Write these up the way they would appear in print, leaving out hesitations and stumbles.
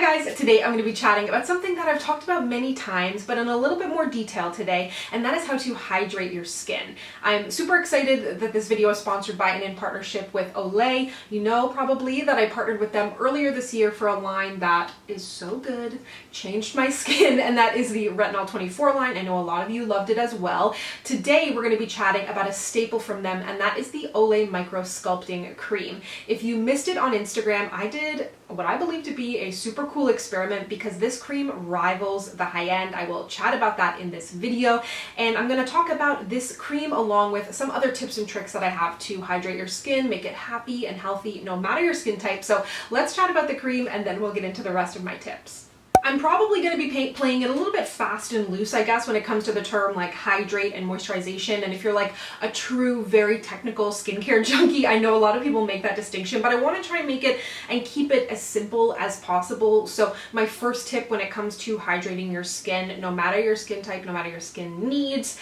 guys, today I'm going to be chatting about something that I've talked about many times, but in a little bit more detail today, and that is how to hydrate your skin. I'm super excited that this video is sponsored by and in partnership with Olay. You know probably that I partnered with them earlier this year for a line that is so good, changed my skin, and that is the Retinol 24 line. I know a lot of you loved it as well. Today we're going to be chatting about a staple from them, and that is the Olay Micro-Sculpting Cream. If you missed it on Instagram, I did what I believe to be a super cool experiment because this cream rivals the high end. I will chat about that in this video, and I'm going to talk about this cream along with some other tips and tricks that I have to hydrate your skin, make it happy and healthy no matter your skin type. So let's chat about the cream and then we'll get into the rest of my tips. I'm probably going to be playing it a little bit fast and loose, I guess, when it comes to the term like hydrate and moisturization. And if you're like a true, very technical skincare junkie, I know a lot of people make that distinction, but I want to try and make it and keep it as simple as possible. So my first tip when it comes to hydrating your skin, no matter your skin type, no matter your skin needs,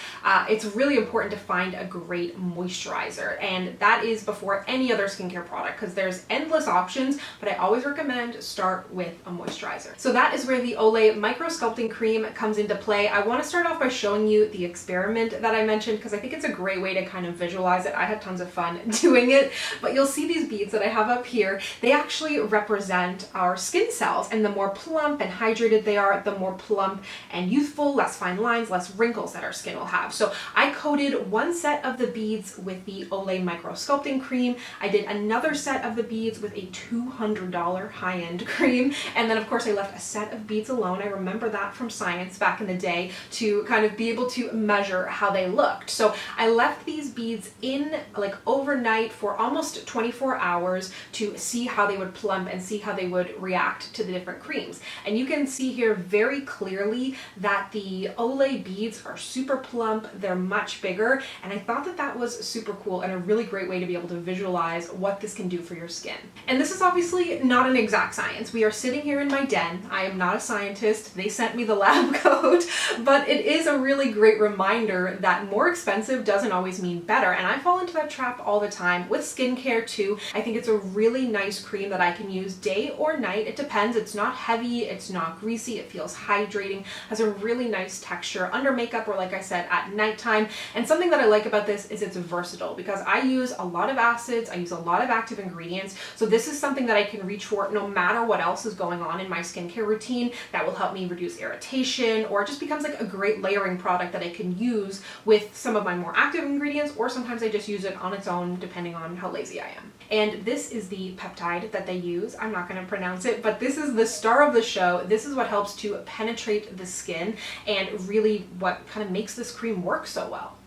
it's really important to find a great moisturizer. And that is before any other skincare product because there's endless options, but I always recommend start with a moisturizer. So that is where the Olay Micro-Sculpting Cream comes into play. I want to start off by showing you the experiment that I mentioned because I think it's a great way to kind of visualize it. I had tons of fun doing it, but you'll see these beads that I have up here. They actually represent our skin cells, and the more plump and hydrated they are, the more plump and youthful, less fine lines, less wrinkles that our skin will have. So I coated one set of the beads with the Olay Micro-Sculpting Cream. I did another set of the beads with a $200 high-end cream, and then of course I left a set of beads alone. I remember that from science back in the day to kind of be able to measure how they looked. So I left these beads in like overnight for almost 24 hours to see how they would plump and see how they would react to the different creams. And you can see here very clearly that the Olay beads are super plump, they're much bigger, and I thought that that was super cool and a really great way to be able to visualize what this can do for your skin. And this is obviously not an exact science. We are sitting here in my den. I am not a scientist. They sent me the lab coat, but it is a really great reminder that more expensive doesn't always mean better. And I fall into that trap all the time with skincare too. I think it's a really nice cream that I can use day or night. It depends. It's not heavy. It's not greasy. It feels hydrating, has a really nice texture under makeup or like I said, at nighttime. And something that I like about this is it's versatile because I use a lot of acids. I use a lot of active ingredients. So this is something that I can reach for no matter what else is going on in my skincare routine. That will help me reduce irritation, or it just becomes like a great layering product that I can use with some of my more active ingredients, or sometimes I just use it on its own depending on how lazy I am. And this is the peptide that they use. I'm not going to pronounce it, but this is the star of the show. This is what helps to penetrate the skin and really what kind of makes this cream work so well.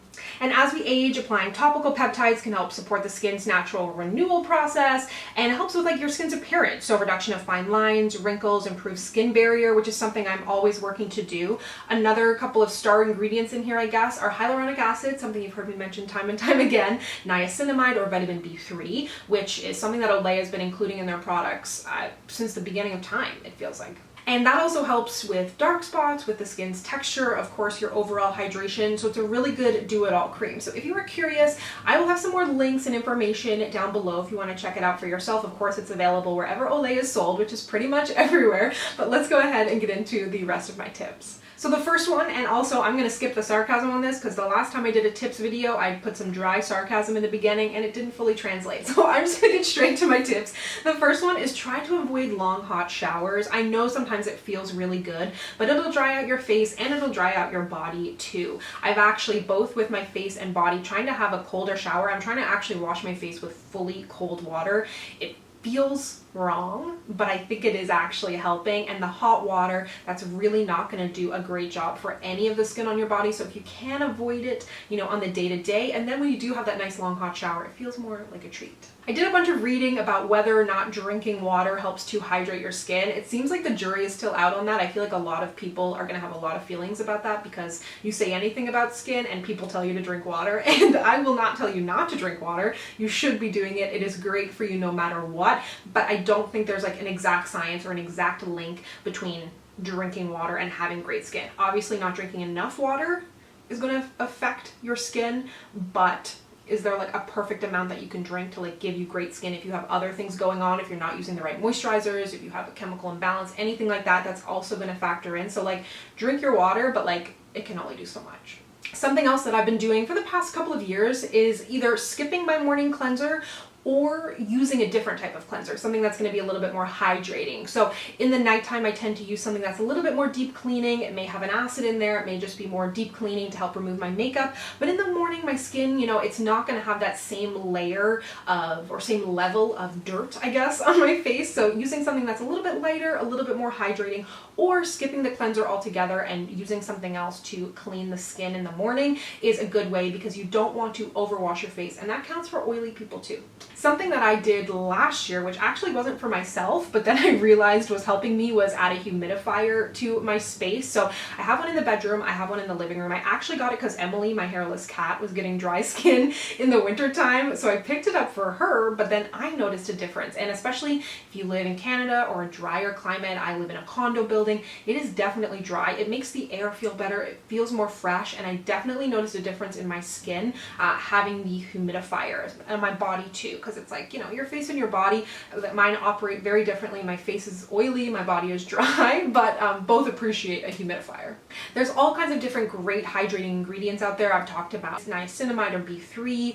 And as we age, applying topical peptides can help support the skin's natural renewal process, and it helps with like your skin's appearance. So reduction of fine lines, wrinkles, improved skin barrier, which is something I'm always working to do. Another couple of star ingredients in here, I guess, are hyaluronic acid, something you've heard me mention time and time again, niacinamide or vitamin B3, which is something that Olay has been including in their products since the beginning of time, it feels like. And that also helps with dark spots, with the skin's texture, of course, your overall hydration. So it's a really good do-it-all cream. So if you are curious, I will have some more links and information down below if you want to check it out for yourself. Of course, it's available wherever Olay is sold, which is pretty much everywhere. But let's go ahead and get into the rest of my tips. So the first one, and also I'm going to skip the sarcasm on this because the last time I did a tips video, I put some dry sarcasm in the beginning and it didn't fully translate. So I'm just going to get straight to my tips. The first one is try to avoid long hot showers. I know sometimes it feels really good, but it'll dry out your face and it'll dry out your body too. I've actually, both with my face and body, trying to have a colder shower. I'm trying to actually wash my face with fully cold water. It feels wrong, but I think it is actually helping, and the hot water, that's really not going to do a great job for any of the skin on your body. So if you can avoid it, you know, on the day-to-day, and then when you do have that nice long hot shower, it feels more like a treat. I did a bunch of reading about whether or not drinking water helps to hydrate your skin. It seems like the jury is still out on that. I feel like a lot of people are going to have a lot of feelings about that because you say anything about skin and people tell you to drink water, and I will not tell you not to drink water. You should be doing it. It is great for you no matter what, but I don't think there's like an exact science or an exact link between drinking water and having great skin. Obviously, not drinking enough water is going to affect your skin, but Is there like a perfect amount that you can drink to like give you great skin if you have other things going on, if you're not using the right moisturizers, if you have a chemical imbalance, anything like that, that's also going to factor in. So like drink your water, but like it can only do so much. Something else that I've been doing for the past couple of years is either skipping my morning cleanser or using a different type of cleanser, something that's going to be a little bit more hydrating. So in the nighttime, I tend to use something that's a little bit more deep cleaning. It may have an acid in there. It may just be more deep cleaning to help remove my makeup. But in the morning, my skin, you know, it's not going to have that same layer of, or same level of dirt, I guess, on my face. So using something that's a little bit lighter, a little bit more hydrating, or skipping the cleanser altogether and using something else to clean the skin in the morning is a good way, because you don't want to overwash your face. And that counts for oily people too. Something that I did last year, which actually wasn't for myself, but then I realized was helping me, was add a humidifier to my space. So I have one in the bedroom, I have one in the living room. I actually got it because Emily, my hairless cat, was getting dry skin in the winter time. So I picked it up for her, but then I noticed a difference. And especially if you live in Canada or a drier climate, I live in a condo building, it is definitely dry. It makes the air feel better, it feels more fresh, and I definitely noticed a difference in my skin having the humidifier, and my body too, because it's like, you know, your face and your body, mine operate very differently. My face is oily, my body is dry, but both appreciate a humidifier. There's all kinds of different great hydrating ingredients out there. I've talked about niacinamide or B3,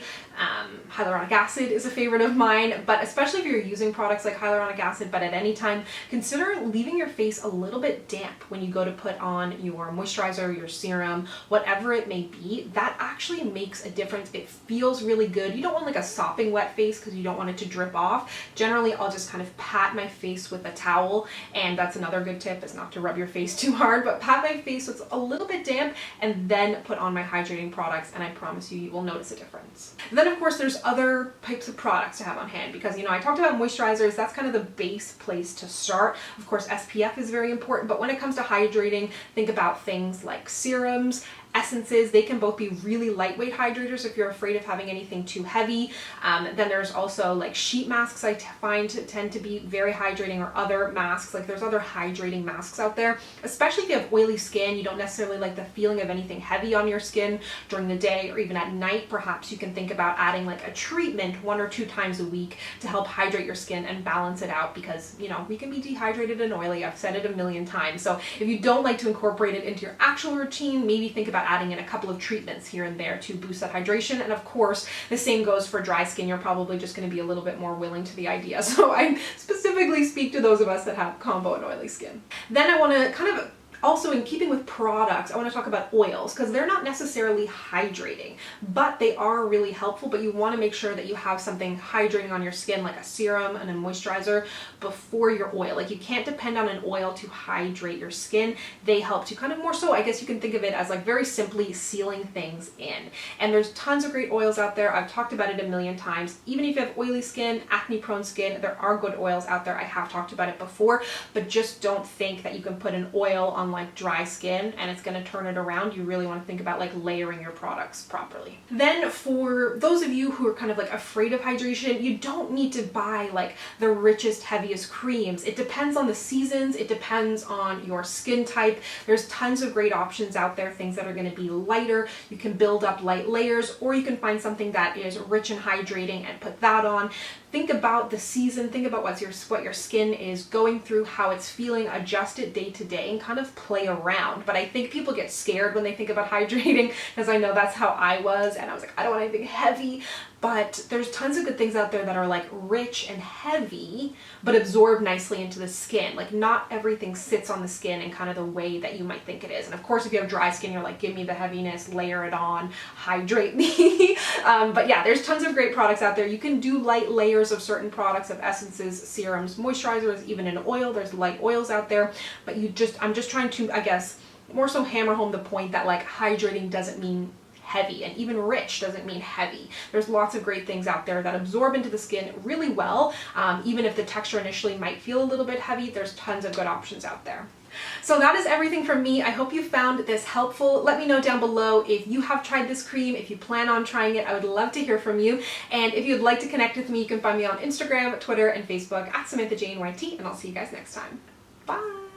hyaluronic acid is a favorite of mine, but especially if you're using products like hyaluronic acid, but at any time, consider leaving your face a little bit damp when you go to put on your moisturizer, your serum, whatever it may be. That actually makes a difference. It feels really good. You don't want like a sopping wet face because you don't want it to drip off. Generally, I'll just kind of pat my face with a towel, and that's another good tip, is not to rub your face too hard, but pat my face so it's a little bit damp and then put on my hydrating products, and I promise you, you will notice a difference. Then of course there's other types of products to have on hand, because you know, I talked about moisturizers, that's kind of the base place to start. Of course SPF is very important, but when it comes to hydrating, think about things like serums, essences. They can both be really lightweight hydrators if you're afraid of having anything too heavy. Then there's also like sheet masks I find tend to be very hydrating, or other masks. Like there's other hydrating masks out there, especially if you have oily skin, you don't necessarily like the feeling of anything heavy on your skin during the day or even at night. Perhaps you can think about adding like a treatment 1 or 2 times a week to help hydrate your skin and balance it out, because you know, we can be dehydrated and oily. I've said it a million times. So if you don't like to incorporate it into your actual routine, maybe think about adding in a couple of treatments here and there to boost that hydration. And of course, the same goes for dry skin. You're probably just going to be a little bit more willing to the idea. So I specifically speak to those of us that have combo and oily skin. Then I want to kind of also, in keeping with products, I want to talk about oils, because they're not necessarily hydrating, but they are really helpful. But you want to make sure that you have something hydrating on your skin, like a serum and a moisturizer, before your oil. Like you can't depend on an oil to hydrate your skin. They help to kind of more so, I guess you can think of it as like very simply sealing things in. And there's tons of great oils out there. I've talked about it a million times. Even if you have oily skin, acne prone skin, there are good oils out there. I have talked about it before, but just don't think that you can put an oil on like dry skin and it's going to turn it around. You really want to think about like layering your products properly. Then for those of you who are kind of like afraid of hydration, you don't need to buy like the richest, heaviest creams. It depends on the seasons. It depends on your skin type. There's tons of great options out there, things that are going to be lighter. You can build up light layers, or you can find something that is rich and hydrating and put that on. Think about the season, think about what your skin is going through, how it's feeling, adjust it day to day and kind of play around. But I think people get scared when they think about hydrating, because I know that's how I was, and I was like, I don't want anything heavy. But there's tons of good things out there that are like rich and heavy, but absorb nicely into the skin. Like not everything sits on the skin in kind of the way that you might think it is. And of course, if you have dry skin, you're like, give me the heaviness, layer it on, hydrate me. But yeah, there's tons of great products out there. You can do light layers of certain products, of essences, serums, moisturizers, even in oil. There's light oils out there. But I'm just trying to, I guess, more so hammer home the point that like hydrating doesn't mean heavy, and even rich doesn't mean heavy. There's lots of great things out there that absorb into the skin really well. Even if the texture initially might feel a little bit heavy, there's tons of good options out there. So that is everything from me. I hope you found this helpful. Let me know down below if you have tried this cream, if you plan on trying it. I would love to hear from you. And if you'd like to connect with me, you can find me on Instagram, Twitter, and Facebook at SamanthaJaneYT, and I'll see you guys next time. Bye!